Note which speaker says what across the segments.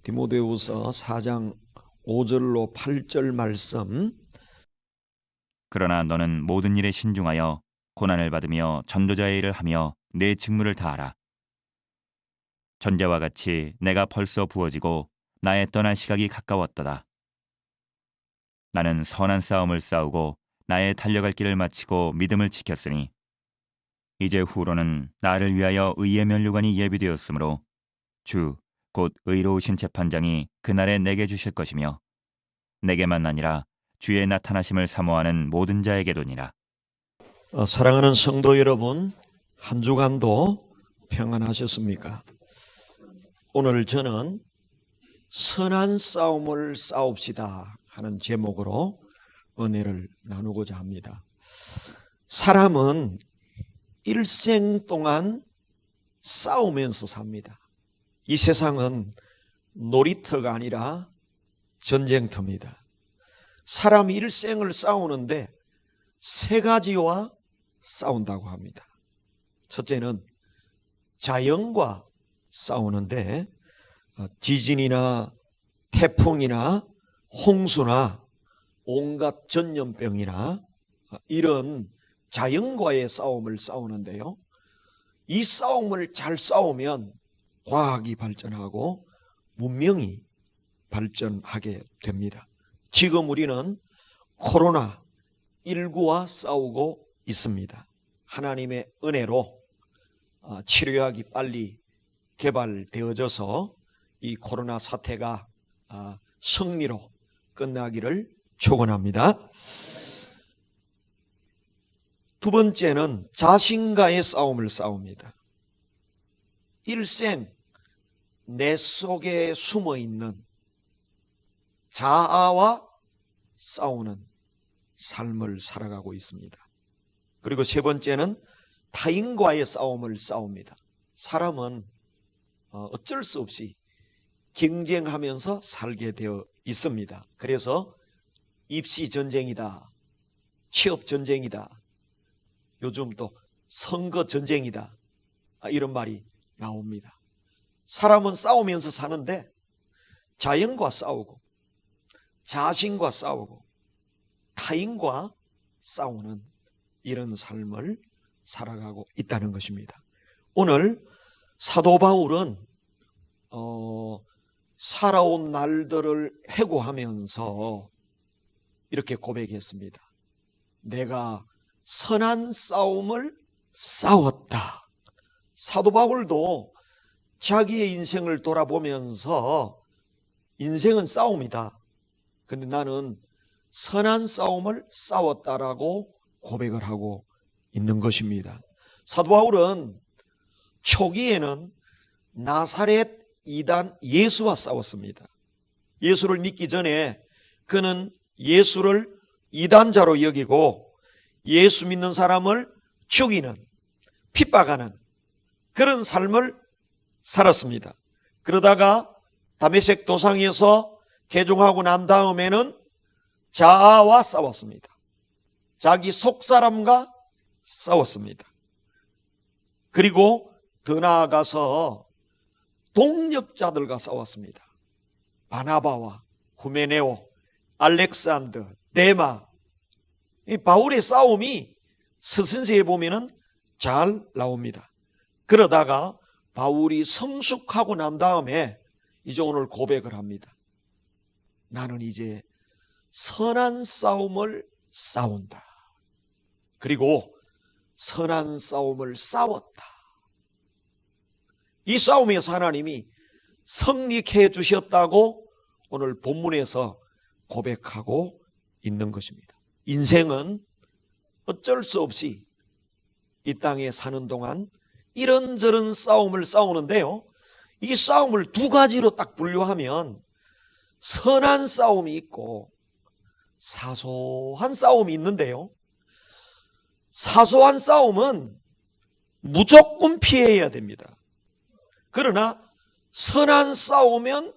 Speaker 1: 디모데후서 4장 5절로 8절 말씀.
Speaker 2: 그러나 너는 모든 일에 신중하여 고난을 받으며 전도자의 일을 하며 내 직무를 다하라. 전제와 같이 내가 벌써 부어지고 나의 떠날 시각이 가까웠도다. 나는 선한 싸움을 싸우고 나의 달려갈 길을 마치고 믿음을 지켰으니 이제 후로는 나를 위하여 의의 면류관이 예비되었으므로 주 곧 의로우신 재판장이 그날에 내게 주실 것이며 내게만 아니라 주의 나타나심을 사모하는 모든 자에게도니라.
Speaker 1: 사랑하는 성도 여러분, 한 주간도 평안하셨습니까? 오늘 저는 선한 싸움을 싸웁시다 하는 제목으로 은혜를 나누고자 합니다. 사람은 일생 동안 싸우면서 삽니다. 이 세상은 놀이터가 아니라 전쟁터입니다. 사람이 일생을 싸우는데 세 가지와 싸운다고 합니다. 첫째는 자연과 싸우는데 지진이나 태풍이나 홍수나 온갖 전염병이나 이런 자연과의 싸움을 싸우는데요. 이 싸움을 잘 싸우면 과학이 발전하고 문명이 발전하게 됩니다. 지금 우리는 코로나19와 싸우고 있습니다. 하나님의 은혜로 치료약이 빨리 개발되어져서 이 코로나 사태가 승리로 끝나기를 축원합니다. 두 번째는 자신과의 싸움을 싸웁니다. 일생 내 속에 숨어있는 자아와 싸우는 삶을 살아가고 있습니다. 그리고 세 번째는 타인과의 싸움을 싸웁니다. 사람은 어쩔 수 없이 경쟁하면서 살게 되어 있습니다. 그래서 입시 전쟁이다, 취업 전쟁이다, 요즘 또 선거 전쟁이다, 이런 말이 나옵니다. 사람은 싸우면서 사는데 자연과 싸우고 자신과 싸우고 타인과 싸우는 이런 삶을 살아가고 있다는 것입니다. 오늘 사도 바울은 살아온 날들을 회고하면서 이렇게 고백했습니다. 내가 선한 싸움을 싸웠다. 사도 바울도 자기의 인생을 돌아보면서 인생은 싸움이다. 근데 나는 선한 싸움을 싸웠다라고 고백을 하고 있는 것입니다. 사도 바울은 초기에는 나사렛 이단 예수와 싸웠습니다. 예수를 믿기 전에 그는 예수를 이단자로 여기고 예수 믿는 사람을 죽이는, 핍박하는 그런 삶을 살았습니다. 그러다가 다메섹 도상에서 개종하고 난 다음에는 자아와 싸웠습니다. 자기 속사람과 싸웠습니다. 그리고 더 나아가서 동력자들과 싸웠습니다. 바나바와 후메네오, 알렉산더, 데마. 이 바울의 싸움이 서신서에 보면은 잘 나옵니다. 그러다가 바울이 성숙하고 난 다음에 이제 오늘 고백을 합니다. 나는 이제 선한 싸움을 싸운다. 그리고 선한 싸움을 싸웠다. 이 싸움에서 하나님이 승리케 해주셨다고 오늘 본문에서 고백하고 있는 것입니다. 인생은 어쩔 수 없이 이 땅에 사는 동안 이런저런 싸움을 싸우는데요. 이 싸움을 두 가지로 딱 분류하면 선한 싸움이 있고 사소한 싸움이 있는데요. 사소한 싸움은 무조건 피해야 됩니다. 그러나 선한 싸움은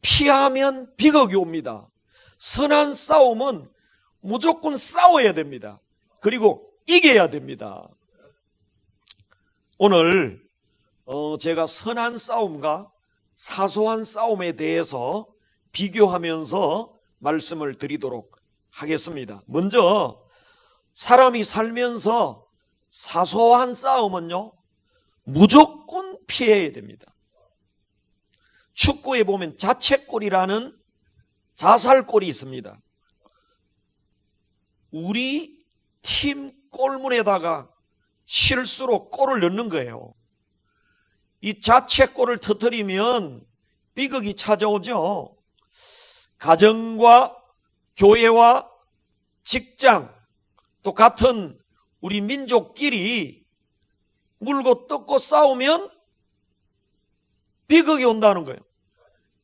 Speaker 1: 피하면 비극이 옵니다. 선한 싸움은 무조건 싸워야 됩니다. 그리고 이겨야 됩니다. 오늘 제가 선한 싸움과 사소한 싸움에 대해서 비교하면서 말씀을 드리도록 하겠습니다. 먼저 사람이 살면서 사소한 싸움은요, 무조건 피해야 됩니다. 축구에 보면 자책골이라는 자살골이 있습니다. 우리 팀 골문에다가 실수로 골을 넣는 거예요. 이 자책골을 터뜨리면 비극이 찾아오죠. 가정과 교회와 직장, 또 같은 우리 민족끼리 물고 뜯고 싸우면 비극이 온다는 거예요.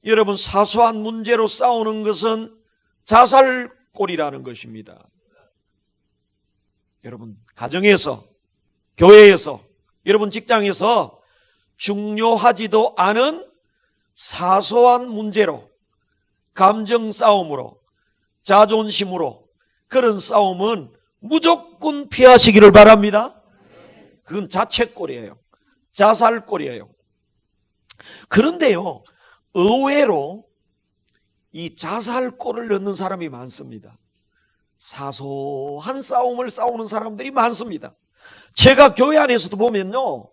Speaker 1: 여러분, 사소한 문제로 싸우는 것은 자살골이라는 것입니다. 여러분, 가정에서, 교회에서, 여러분 직장에서 중요하지도 않은 사소한 문제로, 감정 싸움으로, 자존심으로 그런 싸움은 무조건 피하시기를 바랍니다. 그건 자책골이에요. 자살골이에요. 그런데요, 의외로 이 자살골을 넣는 사람이 많습니다. 사소한 싸움을 싸우는 사람들이 많습니다. 제가 교회 안에서도 보면요,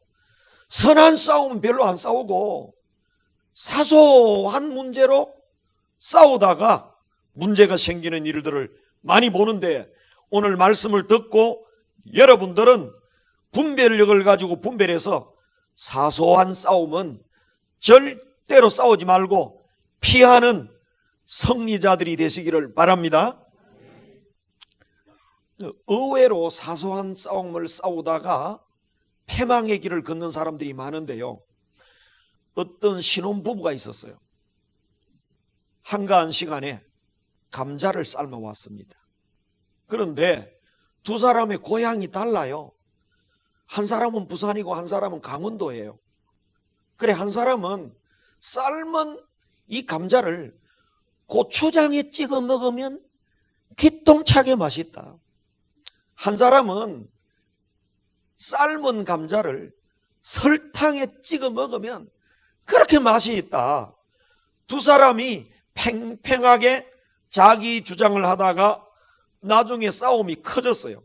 Speaker 1: 선한 싸움은 별로 안 싸우고 사소한 문제로 싸우다가 문제가 생기는 일들을 많이 보는데, 오늘 말씀을 듣고 여러분들은 분별력을 가지고 분별해서 사소한 싸움은 절대로 싸우지 말고 피하는 승리자들이 되시기를 바랍니다. 의외로 사소한 싸움을 싸우다가 패망의 길을 걷는 사람들이 많은데요, 어떤 신혼부부가 있었어요. 한가한 시간에 감자를 삶아 왔습니다. 그런데 두 사람의 고향이 달라요. 한 사람은 부산이고 한 사람은 강원도예요. 그래, 한 사람은 삶은 이 감자를 고추장에 찍어 먹으면 기똥차게 맛있다. 한 사람은 삶은 감자를 설탕에 찍어 먹으면 그렇게 맛이 있다. 두 사람이 팽팽하게 자기 주장을 하다가 나중에 싸움이 커졌어요.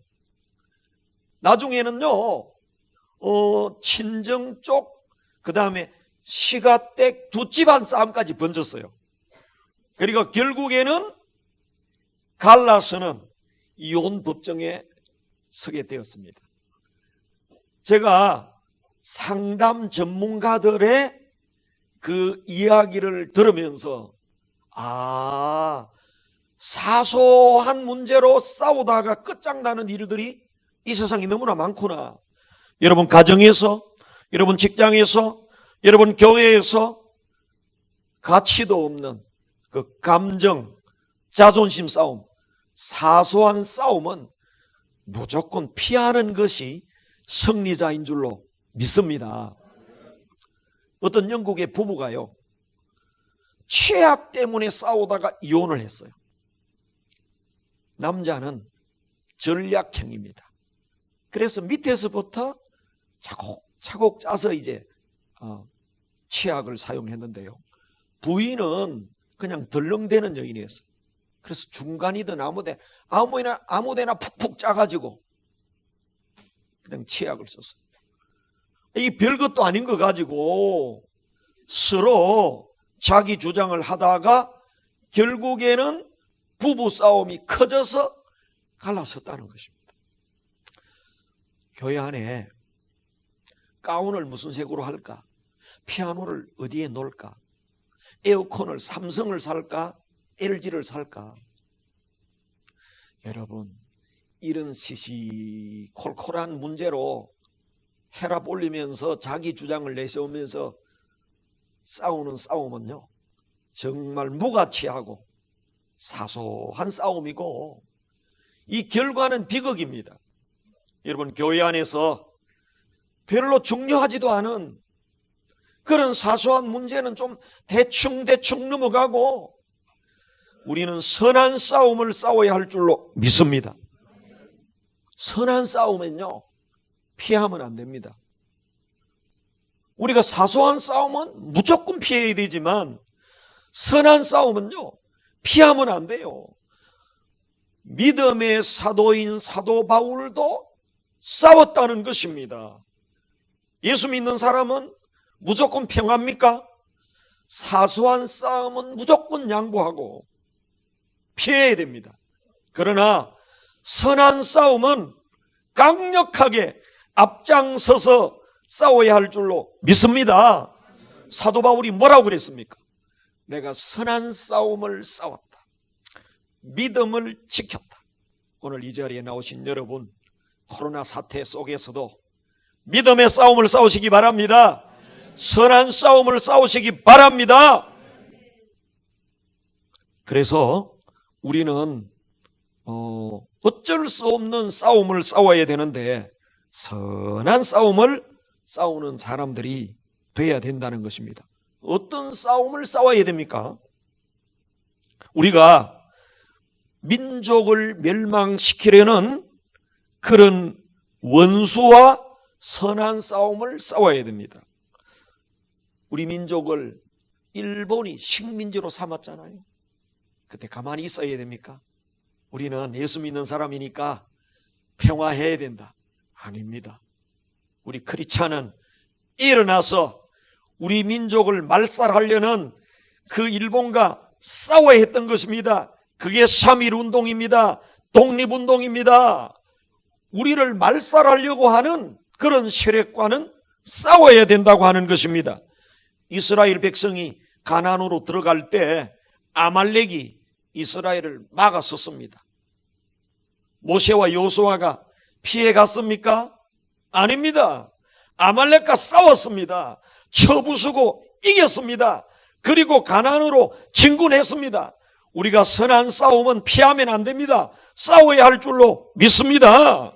Speaker 1: 나중에는요, 친정 쪽, 그 다음에 시가댁 두 집안 싸움까지 번졌어요. 그리고 결국에는 갈라서는 이혼 법정에 서게 되었습니다. 제가 상담 전문가들의 그 이야기를 들으면서, 사소한 문제로 싸우다가 끝장나는 일들이 이 세상에 너무나 많구나. 여러분 가정에서, 여러분 직장에서, 여러분 교회에서 가치도 없는 그 감정, 자존심 싸움, 사소한 싸움은 무조건 피하는 것이 승리자인 줄로 믿습니다. 어떤 영국의 부부가요, 최악 때문에 싸우다가 이혼을 했어요. 남자는 전략형입니다. 그래서 밑에서부터 차곡차곡 짜서 이제 치약을 사용했는데요, 부인은 그냥 덜렁대는 여인이었어요. 그래서 중간이든 아무데나 푹푹 짜가지고 그냥 치약을 썼어요. 이 별것도 아닌 거 가지고 서로 자기 주장을 하다가 결국에는 부부싸움이 커져서 갈라섰다는 것입니다. 교회 안에 가운을 무슨 색으로 할까? 피아노를 어디에 놓을까? 에어컨을 삼성을 살까? LG를 살까? 여러분, 이런 시시콜콜한 문제로 혈압 올리면서 자기 주장을 내세우면서 싸우는 싸움은요, 정말 무가치하고 사소한 싸움이고 이 결과는 비극입니다. 여러분, 교회 안에서 별로 중요하지도 않은 그런 사소한 문제는 좀 대충 넘어가고 우리는 선한 싸움을 싸워야 할 줄로 믿습니다. 선한 싸움은요, 피하면 안 됩니다. 우리가 사소한 싸움은 무조건 피해야 되지만 선한 싸움은요, 피하면 안 돼요. 믿음의 사도인 사도 바울도 싸웠다는 것입니다. 예수 믿는 사람은 무조건 평합니까? 사소한 싸움은 무조건 양보하고 피해야 됩니다. 그러나 선한 싸움은 강력하게 앞장서서 싸워야 할 줄로 믿습니다. 사도 바울이 뭐라고 그랬습니까? 내가 선한 싸움을 싸웠다. 믿음을 지켰다. 오늘 이 자리에 나오신 여러분, 코로나 사태 속에서도 믿음의 싸움을 싸우시기 바랍니다. 선한 싸움을 싸우시기 바랍니다. 그래서 우리는 어쩔 수 없는 싸움을 싸워야 되는데 선한 싸움을 싸우는 사람들이 돼야 된다는 것입니다. 어떤 싸움을 싸워야 됩니까? 우리가 민족을 멸망시키려는 그런 원수와 선한 싸움을 싸워야 됩니다. 우리 민족을 일본이 식민지로 삼았잖아요. 그때 가만히 있어야 됩니까? 우리는 예수 믿는 사람이니까 평화해야 된다. 아닙니다. 우리 크리스찬은 일어나서 우리 민족을 말살하려는 그 일본과 싸워야 했던 것입니다. 그게 3.1 운동입니다. 독립운동입니다. 우리를 말살하려고 하는 그런 세력과는 싸워야 된다고 하는 것입니다. 이스라엘 백성이 가나안으로 들어갈 때 아말렉이 이스라엘을 막았었습니다. 모세와 여호수아가 피해 갔습니까? 아닙니다. 아말렉과 싸웠습니다. 쳐부수고 이겼습니다. 그리고 가나안으로 진군했습니다. 우리가 선한 싸움은 피하면 안 됩니다. 싸워야 할 줄로 믿습니다.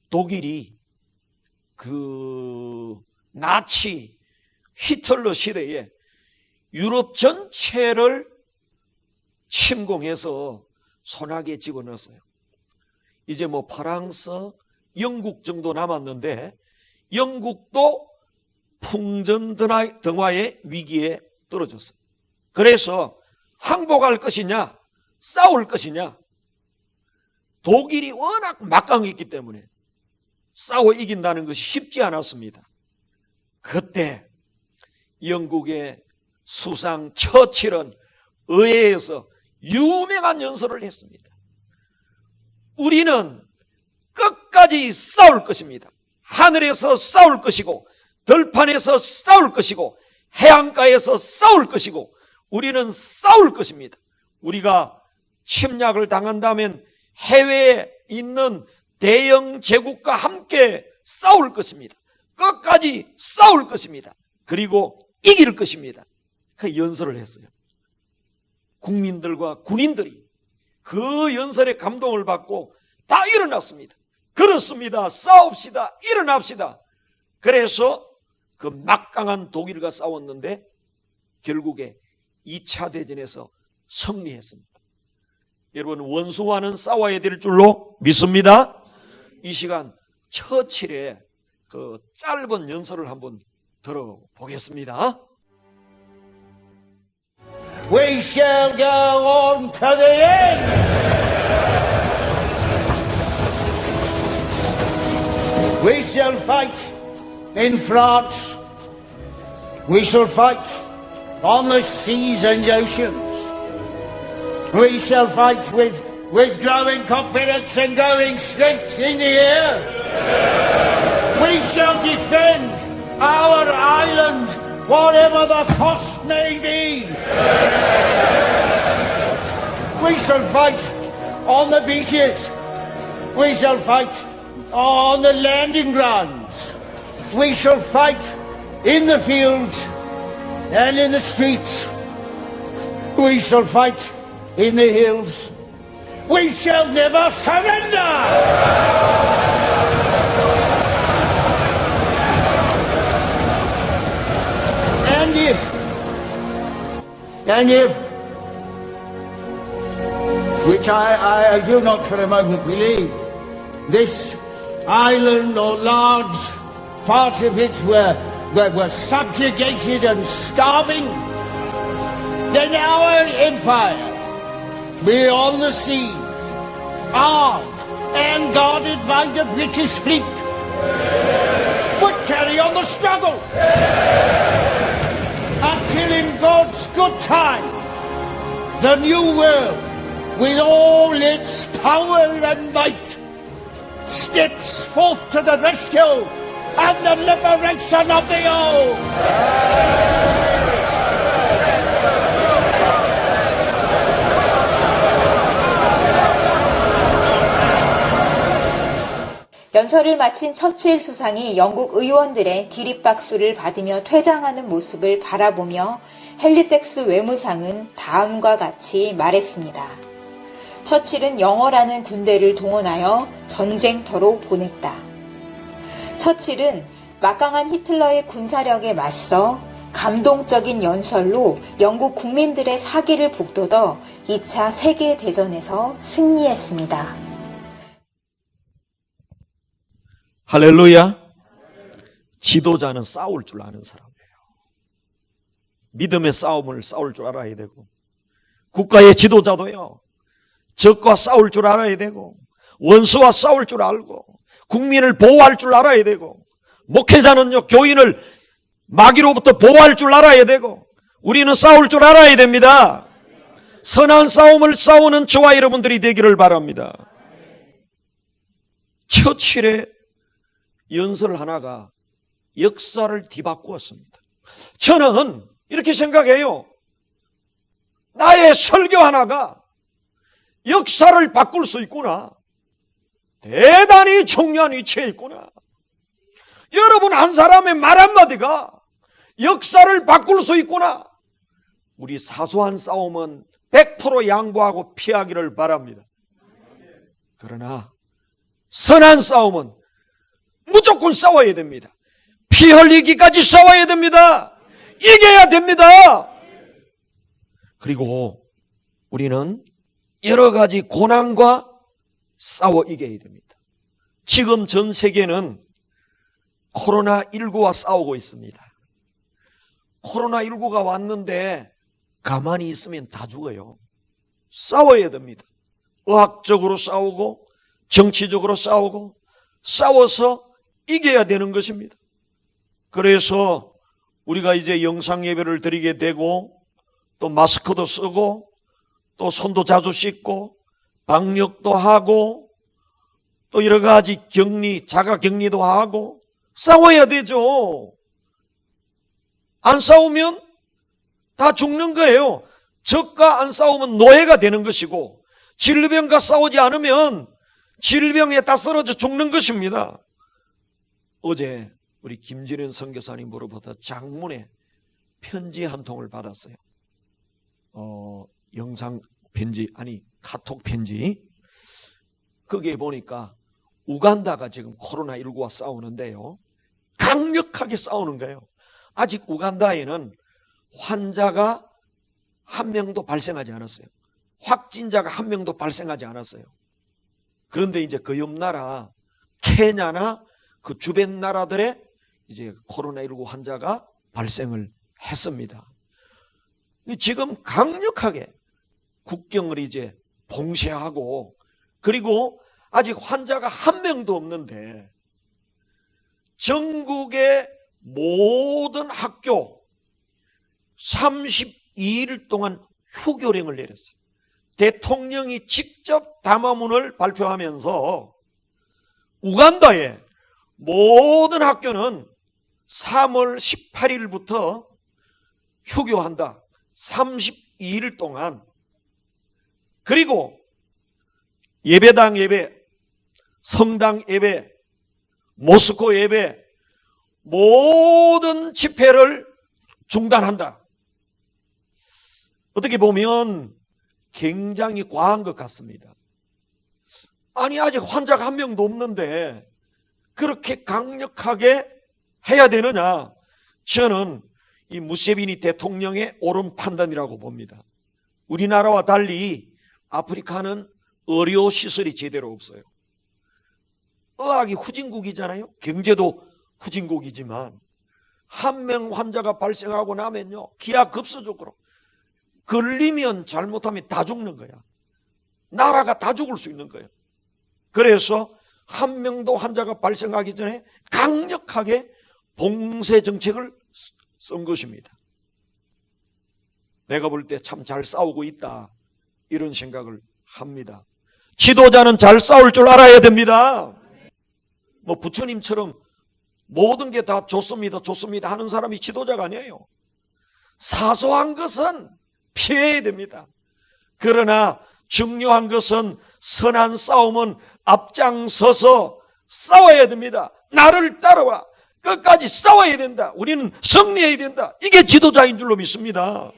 Speaker 1: 독일이 그 나치 히틀러 시대에 유럽 전체를 침공해서 손아귀에 집어넣었어요. 이제 뭐 프랑스, 영국 정도 남았는데 영국도 풍전등화의 위기에 떨어졌어요. 그래서 항복할 것이냐 싸울 것이냐, 독일이 워낙 막강했기 때문에 싸워 이긴다는 것이 쉽지 않았습니다. 그때 영국의 수상 처칠은 의회에서 유명한 연설을 했습니다. 우리는 끝까지 싸울 것입니다. 하늘에서 싸울 것이고 들판에서 싸울 것이고 해안가에서 싸울 것이고 우리는 싸울 것입니다. 우리가 침략을 당한다면 해외에 있는 대영 제국과 함께 싸울 것입니다. 끝까지 싸울 것입니다. 그리고 이길 것입니다. 그 연설을 했어요. 국민들과 군인들이 그 연설에 감동을 받고 다 일어났습니다. 그렇습니다. 싸웁시다. 일어납시다. 그래서 그 막강한 독일과 싸웠는데 결국에 2차 대전에서 승리했습니다. 여러분, 원수와는 싸워야 될 줄로 믿습니다. 이 시간 처칠의 그 짧은 연설을 한번 들어보겠습니다.
Speaker 3: We shall go on to the end. We shall fight in France. We shall fight on the seas and oceans. We shall fight with growing confidence and growing strength in the air. We shall defend our island, whatever the cost may be. We shall fight on the beaches. We shall fight on the landing grounds. We shall fight in the fields and in the streets. We shall fight in the hills. We shall never surrender! And if, which I do not for a moment believe, this island or large part of it were subjugated and starving, then our empire, beyond the seas, armed and guarded by the British fleet, would carry on the struggle until in God's good time, the new world, with all its power and might, steps forth to the rescue and the liberation of the old.
Speaker 4: 연설을 마친 처칠 수상이 영국 의원들의 기립박수를 받으며 퇴장하는 모습을 바라보며 헬리팩스 외무상은 다음과 같이 말했습니다. 처칠은 영어라는 군대를 동원하여 전쟁터로 보냈다. 처칠은 막강한 히틀러의 군사력에 맞서 감동적인 연설로 영국 국민들의 사기를 북돋워 2차 세계대전에서 승리했습니다.
Speaker 1: 할렐루야. 지도자는 싸울 줄 아는 사람이에요. 믿음의 싸움을 싸울 줄 알아야 되고, 국가의 지도자도요, 적과 싸울 줄 알아야 되고, 원수와 싸울 줄 알고, 국민을 보호할 줄 알아야 되고, 목회자는요, 교인을 마귀로부터 보호할 줄 알아야 되고, 우리는 싸울 줄 알아야 됩니다. 선한 싸움을 싸우는 저와 여러분들이 되기를 바랍니다. 처칠의 연설 하나가 역사를 뒤바꾸었습니다. 저는 이렇게 생각해요. 나의 설교 하나가 역사를 바꿀 수 있구나. 대단히 중요한 위치에 있구나. 여러분 한 사람의 말 한마디가 역사를 바꿀 수 있구나. 우리 사소한 싸움은 100% 양보하고 피하기를 바랍니다. 그러나 선한 싸움은 무조건 싸워야 됩니다. 피 흘리기까지 싸워야 됩니다. 이겨야 됩니다. 그리고 우리는 여러 가지 고난과 싸워 이겨야 됩니다. 지금 전 세계는 코로나19와 싸우고 있습니다. 코로나19가 왔는데 가만히 있으면 다 죽어요. 싸워야 됩니다. 의학적으로 싸우고 정치적으로 싸우고 싸워서 이겨야 되는 것입니다. 그래서 우리가 이제 영상 예배를 드리게 되고 또 마스크도 쓰고 또 손도 자주 씻고 방역도 하고 또 여러 가지 격리, 자가 격리도 하고 싸워야 되죠. 안 싸우면 다 죽는 거예요. 적과 안 싸우면 노예가 되는 것이고 질병과 싸우지 않으면 질병에 다 쓰러져 죽는 것입니다. 어제 우리 김진현 선교사님으로부터 장문의 편지 한 통을 받았어요. 영상 편지, 아니 카톡 편지. 거기에 보니까 우간다가 지금 코로나19와 싸우는데요, 강력하게 싸우는 거예요. 아직 우간다에는 환자가 한 명도 발생하지 않았어요. 확진자가 한 명도 발생하지 않았어요. 그런데 이제 그 옆 나라 케냐나 그 주변 나라들의 이제 코로나19 환자가 발생을 했습니다. 지금 강력하게 국경을 이제 봉쇄하고, 그리고 아직 환자가 한 명도 없는데 전국의 모든 학교 32일 동안 휴교령을 내렸어요. 대통령이 직접 담화문을 발표하면서 우간다의 모든 학교는 3월 18일부터 휴교한다. 32일 동안. 그리고 예배당 예배, 성당 예배, 모스코 예배, 모든 집회를 중단한다. 어떻게 보면 굉장히 과한 것 같습니다. 아니 아직 환자가 한 명도 없는데 그렇게 강력하게 해야 되느냐? 저는 이 무세비니 대통령의 옳은 판단이라고 봅니다. 우리나라와 달리 아프리카는 의료시설이 제대로 없어요. 의학이 후진국이잖아요. 경제도 후진국이지만 한 명 환자가 발생하고 나면요, 기하급수적으로 걸리면 잘못하면 다 죽는 거야. 나라가 다 죽을 수 있는 거예요. 그래서 한 명도 환자가 발생하기 전에 강력하게 봉쇄 정책을 쓴 것입니다. 내가 볼 때 참 잘 싸우고 있다, 이런 생각을 합니다. 지도자는 잘 싸울 줄 알아야 됩니다. 뭐 부처님처럼 모든 게 다 좋습니다, 좋습니다 하는 사람이 지도자가 아니에요. 사소한 것은 피해야 됩니다. 그러나 중요한 것은 선한 싸움은 앞장서서 싸워야 됩니다. 나를 따라와. 끝까지 싸워야 된다. 우리는 승리해야 된다. 이게 지도자인 줄로 믿습니다.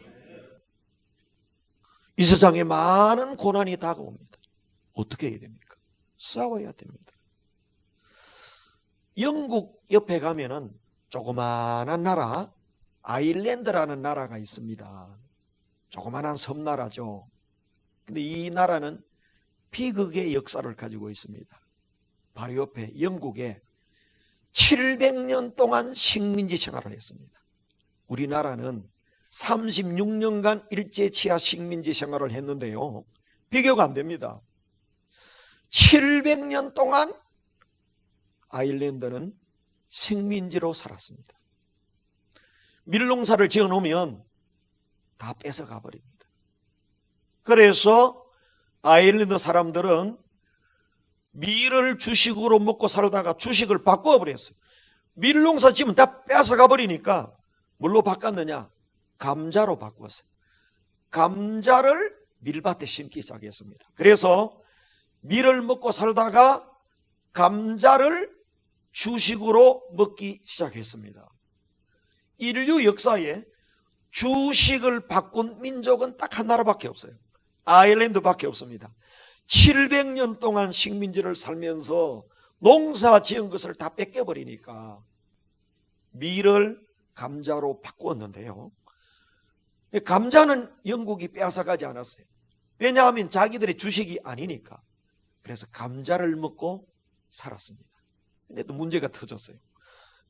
Speaker 1: 이 세상에 많은 고난이 다가옵니다. 어떻게 해야 됩니까? 싸워야 됩니다. 영국 옆에 가면은 조그마한 나라, 아일랜드라는 나라가 있습니다. 조그마한 섬나라죠. 근데 이 나라는 비극의 역사를 가지고 있습니다. 바로 옆에 영국에 700년 동안 식민지 생활을 했습니다. 우리나라는 36년간 일제치하 식민지 생활을 했는데요, 비교가 안 됩니다. 700년 동안 아일랜드는 식민지로 살았습니다. 밀농사를 지어 놓으면 다 뺏어가 버립니다. 그래서 아일랜드 사람들은 밀을 주식으로 먹고 살다가 주식을 바꾸어 버렸어요. 밀농사 지으면 다 뺏어가 버리니까 뭘로 바꿨느냐? 감자로 바꾸었어요. 감자를 밀밭에 심기 시작했습니다. 그래서 밀을 먹고 살다가 감자를 주식으로 먹기 시작했습니다. 인류 역사에 주식을 바꾼 민족은 딱 한 나라밖에 없어요. 아일랜드밖에 없습니다. 700년 동안 식민지를 살면서 농사 지은 것을 다 뺏겨버리니까 밀을 감자로 바꾸었는데요, 감자는 영국이 빼앗아가지 않았어요. 왜냐하면 자기들의 주식이 아니니까. 그래서 감자를 먹고 살았습니다. 근데 또 문제가 터졌어요.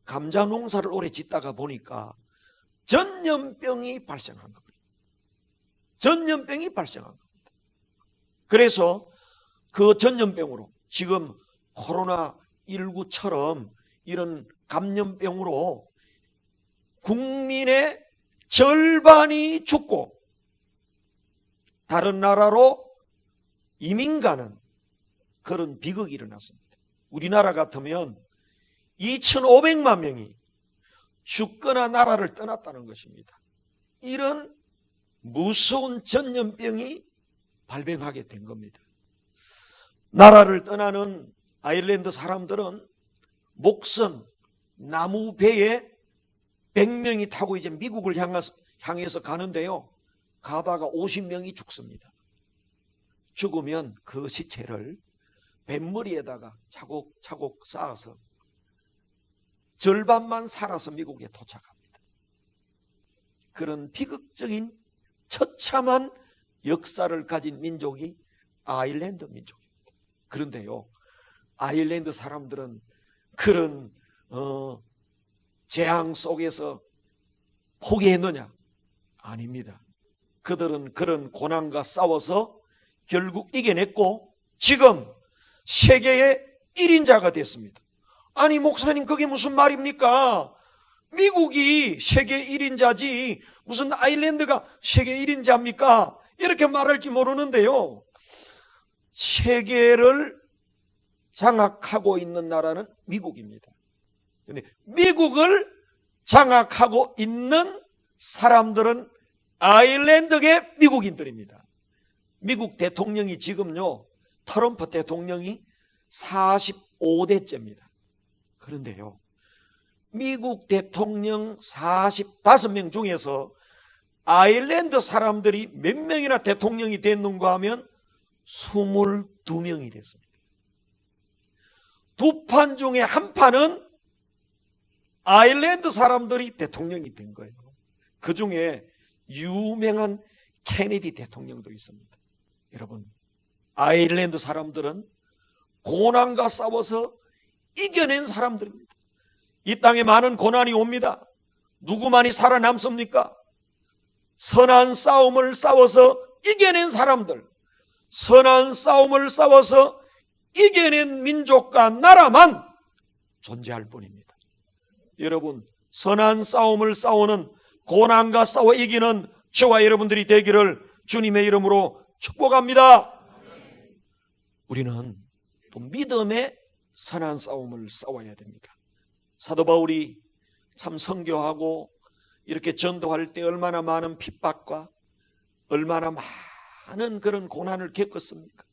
Speaker 1: 감자 농사를 오래 짓다가 보니까 전염병이 발생한 겁니다. 전염병이 발생한 겁니다. 그래서 그 전염병으로 지금 코로나19처럼 이런 감염병으로 국민의 절반이 죽고 다른 나라로 이민 가는 그런 비극이 일어났습니다. 우리나라 같으면 2,500만 명이 죽거나 나라를 떠났다는 것입니다. 이런 무서운 전염병이 발병하게 된 겁니다. 나라를 떠나는 아일랜드 사람들은 목선, 나무 배에 100명이 타고 이제 미국을 향해서 가는데요, 가다가 50명이 죽습니다. 죽으면 그 시체를 뱃머리에다가 차곡차곡 쌓아서 절반만 살아서 미국에 도착합니다. 그런 비극적인 처참한 역사를 가진 민족이 아일랜드 민족입니다. 그런데요, 아일랜드 사람들은 그런 재앙 속에서 포기했느냐? 아닙니다. 그들은 그런 고난과 싸워서 결국 이겨냈고 지금 세계의 1인자가 됐습니다. 아니 목사님, 그게 무슨 말입니까? 미국이 세계 1인자지 무슨 아일랜드가 세계 1인자입니까? 이렇게 말할지 모르는데요, 세계를 장악하고 있는 나라는 미국입니다. 근데 미국을 장악하고 있는 사람들은 아일랜드계 미국인들입니다. 미국 대통령이 지금요, 트럼프 대통령이 45대째입니다. 그런데요, 미국 대통령 45명 중에서 아일랜드 사람들이 몇 명이나 대통령이 됐는가 하면 22명이 됐습니다. 두 판 중에 한 판은 아일랜드 사람들이 대통령이 된 거예요. 그 중에 유명한 케네디 대통령도 있습니다. 여러분, 아일랜드 사람들은 고난과 싸워서 이겨낸 사람들입니다. 이 땅에 많은 고난이 옵니다. 누구만이 살아남습니까? 선한 싸움을 싸워서 이겨낸 사람들, 선한 싸움을 싸워서 이겨낸 민족과 나라만 존재할 뿐입니다. 여러분, 선한 싸움을 싸우는, 고난과 싸워 이기는 저와 여러분들이 되기를 주님의 이름으로 축복합니다. 우리는 또 믿음의 선한 싸움을 싸워야 됩니다. 사도 바울이 참 선교하고 이렇게 전도할 때 얼마나 많은 핍박과 얼마나 많은 그런 고난을 겪었습니까?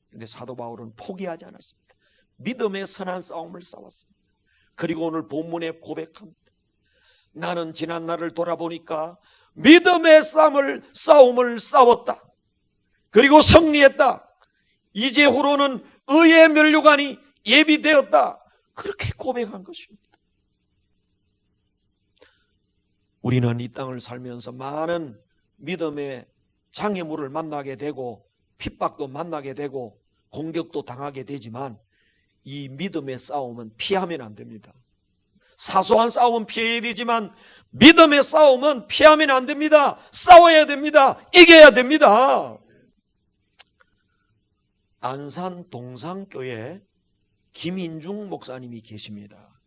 Speaker 1: 그런데 사도 바울은 포기하지 않았습니다. 믿음의 선한 싸움을 싸웠습니다. 그리고 오늘 본문에 고백합니다. 나는 지난 날을 돌아보니까 믿음의 싸움을 싸웠다. 그리고 승리했다. 이제후로는 의의 면류관이 예비되었다. 그렇게 고백한 것입니다. 우리는 이 땅을 살면서 많은 믿음의 장애물을 만나게 되고 핍박도 만나게 되고 공격도 당하게 되지만 이 믿음의 싸움은 피하면 안 됩니다. 사소한 싸움은 피해야 되지만 믿음의 싸움은 피하면 안 됩니다. 싸워야 됩니다. 이겨야 됩니다. 안산 동산교회 김인중 목사님이 계십니다.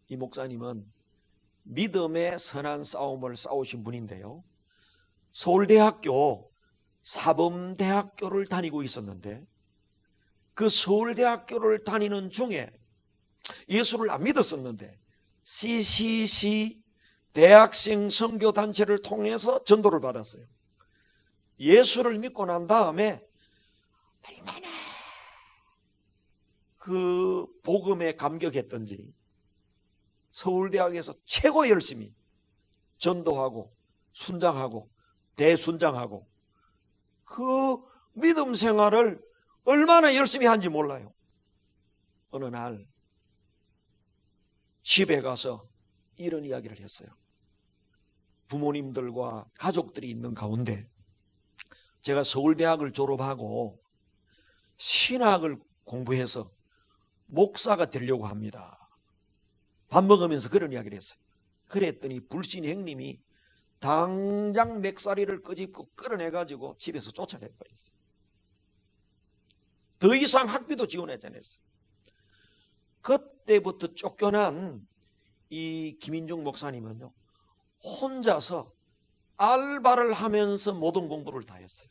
Speaker 1: 이 목사님은 믿음의 선한 싸움을 싸우신 분인데요. 서울대학교 사범대학교를 다니고 있었는데 그 서울대학교를 다니는 중에 예수를 안 믿었었는데 CCC 대학생 선교단체를 통해서 전도를 받았어요. 예수를 믿고 난 다음에 얼마나 그 복음에 감격했던지 서울대학에서 최고 열심히 전도하고 순장하고 대순장하고 그 믿음 생활을 얼마나 열심히 한지 몰라요. 어느 날 집에 가서 이런 이야기를 했어요. 부모님들과 가족들이 있는 가운데 제가 서울대학을 졸업하고 신학을 공부해서 목사가 되려고 합니다. 밥 먹으면서 그런 이야기를 했어요. 그랬더니 불신 형님이 당장 맥사리를 끄집고 끌어내가지고 집에서 쫓아내버렸어요. 더 이상 학비도 지원하지 않았어요. 그때부터 쫓겨난 이 김인중 목사님은요, 혼자서 알바를 하면서 모든 공부를 다 했어요.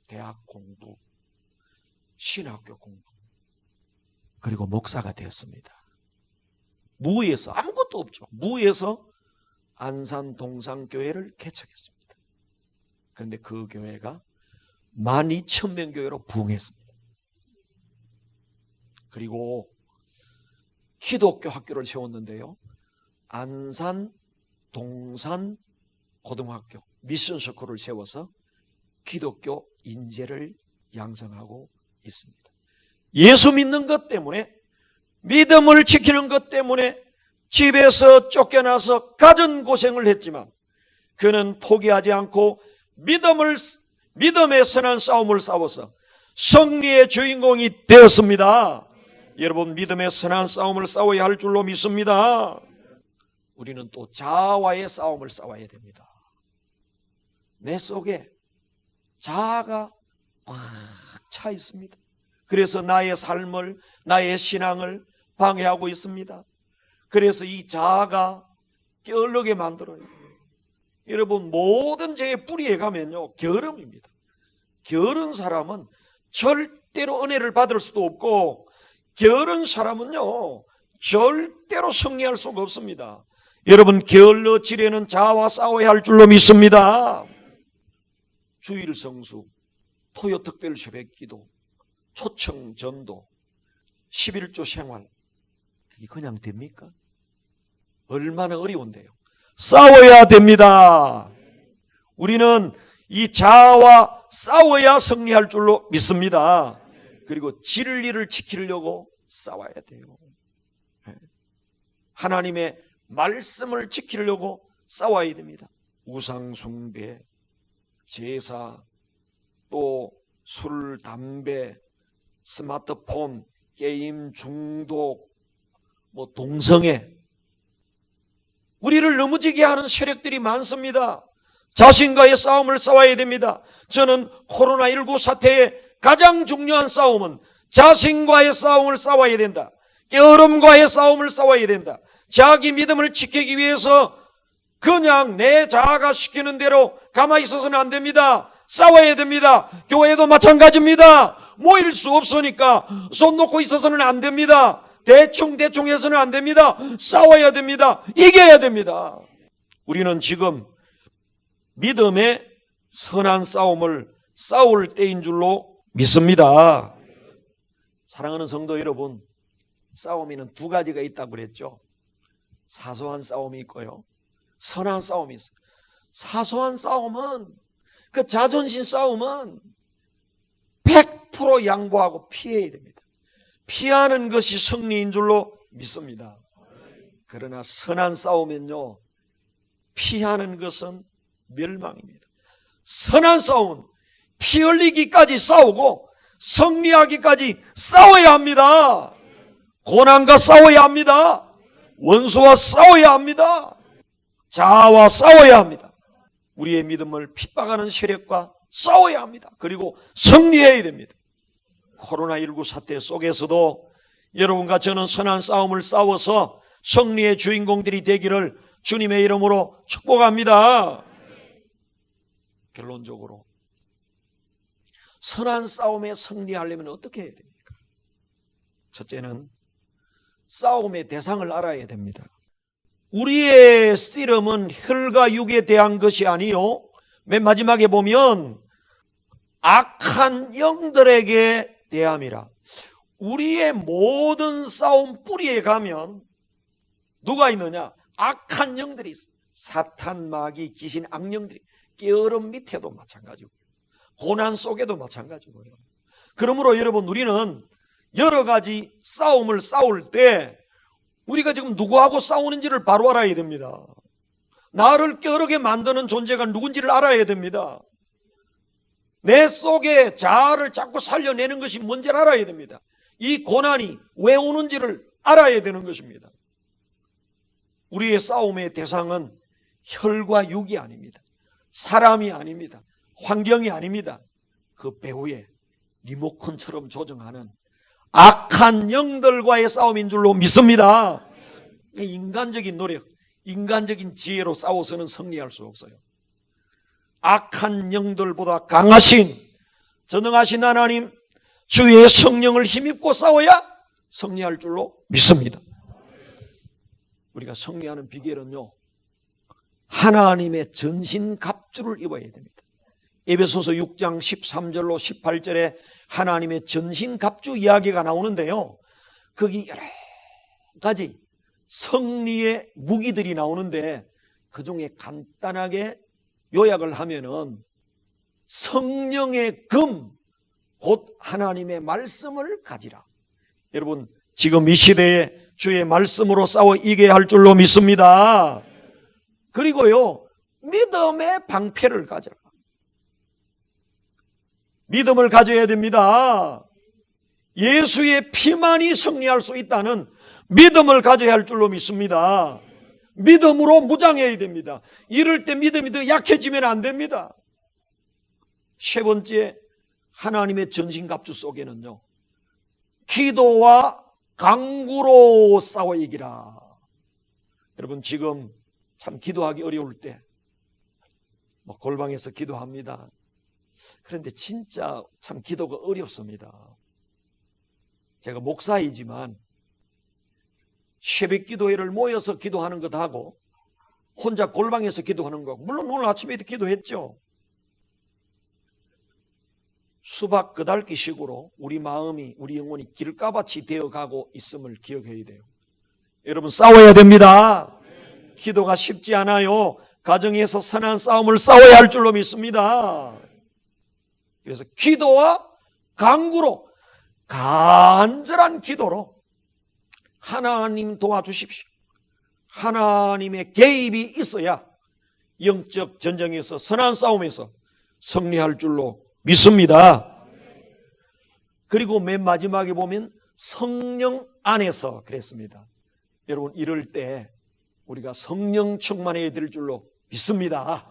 Speaker 1: 대학 공부, 신학교 공부, 그리고 목사가 되었습니다. 무에서, 아무것도 없죠. 무에서 안산 동산교회를 개척했습니다. 그런데 그 교회가 12,000명 교회로 부흥했습니다. 그리고 기독교 학교를 세웠는데요, 안산 동산 고등학교 미션스쿨을 세워서 기독교 인재를 양성하고 있습니다. 예수 믿는 것 때문에, 믿음을 지키는 것 때문에 집에서 쫓겨나서 가진 고생을 했지만 그는 포기하지 않고 믿음의 선한 싸움을 싸워서 승리의 주인공이 되었습니다. 여러분, 믿음의 선한 싸움을 싸워야 할 줄로 믿습니다. 우리는 또 자아와의 싸움을 싸워야 됩니다. 내 속에 자아가 꽉 차 있습니다. 그래서 나의 삶을, 나의 신앙을 방해하고 있습니다. 그래서 이 자아가 게을르게 만들어요. 여러분, 모든 죄의 뿌리에 가면요, 게으름입니다. 게으른 사람은 절대로 은혜를 받을 수도 없고, 게으른 사람은요, 절대로 승리할 수가 없습니다. 여러분, 게을러지려는 자아와 싸워야 할 줄로 믿습니다. 주일 성수, 토요 특별 새벽기도, 초청 전도, 11조 생활, 이게 그냥 됩니까? 얼마나 어려운데요. 싸워야 됩니다. 우리는 이 자아와 싸워야 승리할 줄로 믿습니다. 그리고 진리를 지키려고 싸워야 돼요. 하나님의 말씀을 지키려고 싸워야 됩니다. 우상 숭배, 제사, 또 술, 담배, 스마트폰, 게임 중독, 동성애, 우리를 넘어지게 하는 세력들이 많습니다. 자신과의 싸움을 싸워야 됩니다. 저는 코로나19 사태의 가장 중요한 싸움은 자신과의 싸움을 싸워야 된다. 게으름과의 싸움을 싸워야 된다. 자기 믿음을 지키기 위해서 그냥 내 자아가 시키는 대로 가만히 있어서는 안 됩니다. 싸워야 됩니다. 교회도 마찬가지입니다. 모일 수 없으니까 손 놓고 있어서는 안 됩니다. 대충 해서는 안 됩니다. 싸워야 됩니다. 이겨야 됩니다. 우리는 지금 믿음의 선한 싸움을 싸울 때인 줄로 믿습니다. 사랑하는 성도 여러분, 싸움에는 두 가지가 있다고 그랬죠. 사소한 싸움이 있고요, 선한 싸움이 있어요. 사소한 싸움은, 그 자존심 싸움은 100% 양보하고 피해야 됩니다. 피하는 것이 승리인 줄로 믿습니다. 그러나 선한 싸움은요, 피하는 것은 멸망입니다. 선한 싸움은 피 흘리기까지 싸우고 승리하기까지 싸워야 합니다. 고난과 싸워야 합니다. 원수와 싸워야 합니다. 자아와 싸워야 합니다. 우리의 믿음을 핍박하는 세력과 싸워야 합니다. 그리고 승리해야 됩니다. 코로나19 사태 속에서도 여러분과 저는 선한 싸움을 싸워서 승리의 주인공들이 되기를 주님의 이름으로 축복합니다. 결론적으로 선한 싸움에 승리하려면 어떻게 해야 됩니까? 첫째는 싸움의 대상을 알아야 됩니다. 우리의 씨름은 혈과 육에 대한 것이 아니요, 맨 마지막에 보면 악한 영들에게 대함이라. 우리의 모든 싸움 뿌리에 가면 누가 있느냐? 악한 영들이 있어. 사탄, 마귀, 귀신, 악령들이 게으름 밑에도 마찬가지고 고난 속에도 마찬가지고요. 그러므로 여러분, 우리는 여러 가지 싸움을 싸울 때 우리가 지금 누구하고 싸우는지를 바로 알아야 됩니다. 나를 게으르게 만드는 존재가 누군지를 알아야 됩니다. 내 속에 자아를 자꾸 살려내는 것이 뭔지를 알아야 됩니다. 이 고난이 왜 오는지를 알아야 되는 것입니다. 우리의 싸움의 대상은 혈과 육이 아닙니다. 사람이 아닙니다. 환경이 아닙니다. 그 배후에 리모컨처럼 조정하는 악한 영들과의 싸움인 줄로 믿습니다. 인간적인 노력, 인간적인 지혜로 싸워서는 승리할 수 없어요. 악한 영들보다 강하신 전능하신 하나님, 주의 성령을 힘입고 싸워야 승리할 줄로 믿습니다. 우리가 승리하는 비결은요, 하나님의 전신갑주를 입어야 됩니다. 에베소서 6장 13절로 18절에 하나님의 전신갑주 이야기가 나오는데요, 거기 여러 가지 승리의 무기들이 나오는데 그 중에 간단하게 요약을 하면은 성령의 금, 곧 하나님의 말씀을 가지라. 여러분, 지금 이 시대에 주의 말씀으로 싸워 이겨야 할 줄로 믿습니다. 그리고요, 믿음의 방패를 가져라. 믿음을 가져야 됩니다. 예수의 피만이 승리할 수 있다는 믿음을 가져야 할 줄로 믿습니다. 믿음으로 무장해야 됩니다. 이럴 때 믿음이 더 약해지면 안 됩니다. 세 번째, 하나님의 전신갑주 속에는요, 기도와 간구로 싸워 이기라. 여러분, 지금 참 기도하기 어려울 때 골방에서 기도합니다. 그런데 진짜 참 기도가 어렵습니다. 제가 목사이지만 새벽 기도회를 모여서 기도하는 것하고 혼자 골방에서 기도하는 거하고, 물론 오늘 아침에도 기도했죠. 수박 끄달기식으로 우리 마음이, 우리 영혼이 길가밭이 되어가고 있음을 기억해야 돼요. 여러분, 싸워야 됩니다. 기도가 쉽지 않아요. 가정에서 선한 싸움을 싸워야 할 줄로 믿습니다. 그래서 기도와 간구로, 간절한 기도로 하나님 도와주십시오. 하나님의 개입이 있어야 영적 전쟁에서, 선한 싸움에서 승리할 줄로 믿습니다. 그리고 맨 마지막에 보면 성령 안에서 그랬습니다. 여러분, 이럴 때 우리가 성령 충만해야 될 줄로 믿습니다.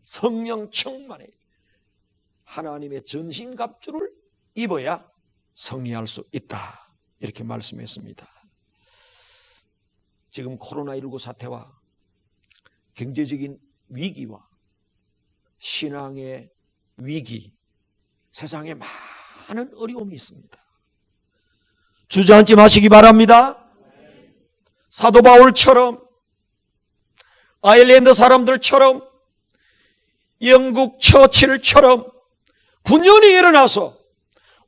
Speaker 1: 성령 충만해. 하나님의 전신갑주를 입어야 승리할 수 있다. 이렇게 말씀했습니다. 지금 코로나19 사태와 경제적인 위기와 신앙의 위기, 세상에 많은 어려움이 있습니다. 주저앉지 마시기 바랍니다. 사도 바울처럼, 아일랜드 사람들처럼, 영국 처칠처럼 분연히 일어나서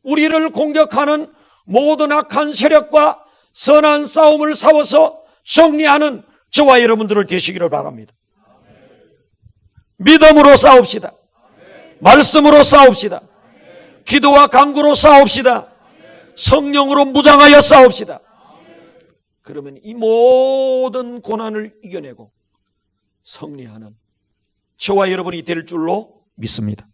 Speaker 1: 우리를 공격하는 모든 악한 세력과 선한 싸움을 싸워서 승리하는 저와 여러분들을 되시기를 바랍니다. 믿음으로 싸웁시다. 말씀으로 싸웁시다. 기도와 간구로 싸웁시다. 성령으로 무장하여 싸웁시다. 그러면 이 모든 고난을 이겨내고 승리하는 저와 여러분이 될 줄로 믿습니다.